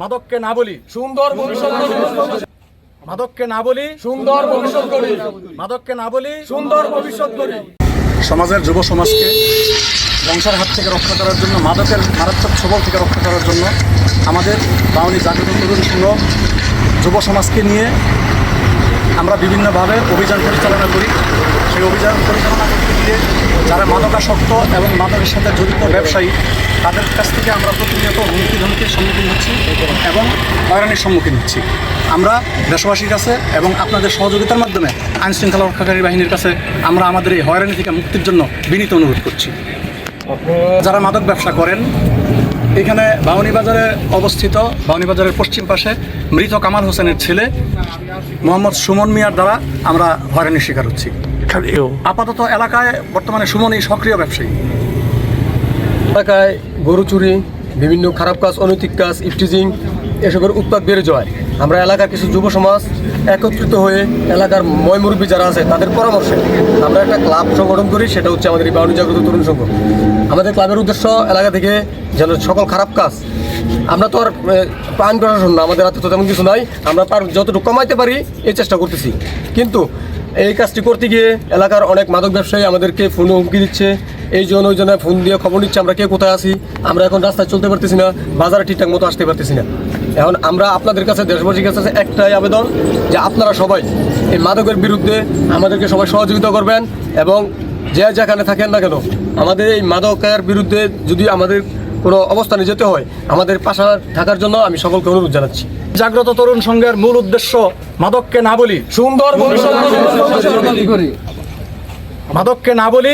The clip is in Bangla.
মাদককে না বলি সুন্দর ভবিষ্যৎ গড়ি। মাদককে না বলি সুন্দর ভবিষ্যৎ গড়ি। মাদককে না বলি সুন্দর ভবিষ্যৎ গড়ি। সমাজের যুব সমাজকে ধ্বংসের হাত থেকে রক্ষা করার জন্য, মাদকের মারাত্মক সবল থেকে রক্ষা করার জন্য আমাদের বাউনী জাগ্রত তরুণ সংঘ যুব সমাজকে নিয়ে আমরা বিভিন্নভাবে অভিযান পরিচালনা করি। সেই অভিযান পরিচালনা করতে গিয়ে যারা মাদকাসক্ত এবং মাদকের সাথে জড়িত ব্যবসায়ী, তাদের কাছ থেকে আমরা প্রতিনিয়ত হুমকি ধমকির সম্মুখীন হচ্ছি এবং হয়রানির সম্মুখীন হচ্ছি। আমরা দেশবাসীর কাছে এবং আপনাদের সহযোগিতার মাধ্যমে আইনশৃঙ্খলা রক্ষাকারী বাহিনীর কাছে আমরা আমাদের এই হয়রানি থেকে মুক্তির জন্য বিনীত অনুরোধ করছি। যারা মাদক ব্যবসা করেন, এখানে বাউনী বাজারে অবস্থিত, বাউনী বাজারের পশ্চিম পাশে মৃত কামাল হোসেনের ছেলে মোহাম্মদ সুমন মিয়ার দ্বারা আমরা হয়রানির শিকার হচ্ছি। আপাতত এলাকায় বর্তমানে সুমনই সক্রিয় ব্যবসায়ী। এলাকায় গরু চুরি, বিভিন্ন খারাপ কাজ, অনৈতিক কাজ, ইফটিজিং এসবের উৎপাদ বেড়ে যাওয়ায় আমরা এলাকার কিছু যুব সমাজ একত্রিত হয়ে এলাকার ময়মুরব্বী যারা আছে তাদের পরামর্শে আমরা একটা ক্লাব সংগঠন করি। সেটা হচ্ছে আমাদের এই বাউনী জাগ্রত তরুণ সংঘ। আমাদের ক্লাবের উদ্দেশ্য এলাকা থেকে যেন সকল খারাপ কাজ, আমরা তো আর আইন প্রশাসন না, আমাদের হাতে তো তেমন কিছু নাই, আমরা তার যতটুকু কমাইতে পারি এই চেষ্টা করতেছি। কিন্তু এই কাজটি করতে গিয়ে এলাকার অনেক মাদক ব্যবসায়ী আমাদেরকে ফোনে হুমকি দিচ্ছে, এই জন্য ওই জন্য ফোন দিয়ে খবর নিচ্ছে আমরা কে কোথায় আছি, আমরা এখন রাস্তায় চলতে পারতেছি না, বাজারে ঠিকঠাক মতো আসতে পারতেছি না। এখন আমরা আপনাদের কাছে, দেশবাসীর কাছে একটাই আবেদন যে আপনারা সবাই এই মাদকের বিরুদ্ধে আমাদেরকে সবাই সহযোগিতা করবেন এবং যে যেখানে থাকেন না কেন আমাদের এই মাদকের বিরুদ্ধে যদি আমাদের কোনো অবস্থানে যেতে হয় আমাদের পাশে থাকার জন্য আমি সকলকে অনুরোধ জানাচ্ছি। জাগ্রত তরুণ সংঘের মূল উদ্দেশ্য মাদককে না বলি সুন্দর ভবিষ্যৎ গড়ি। মাদককে না বলি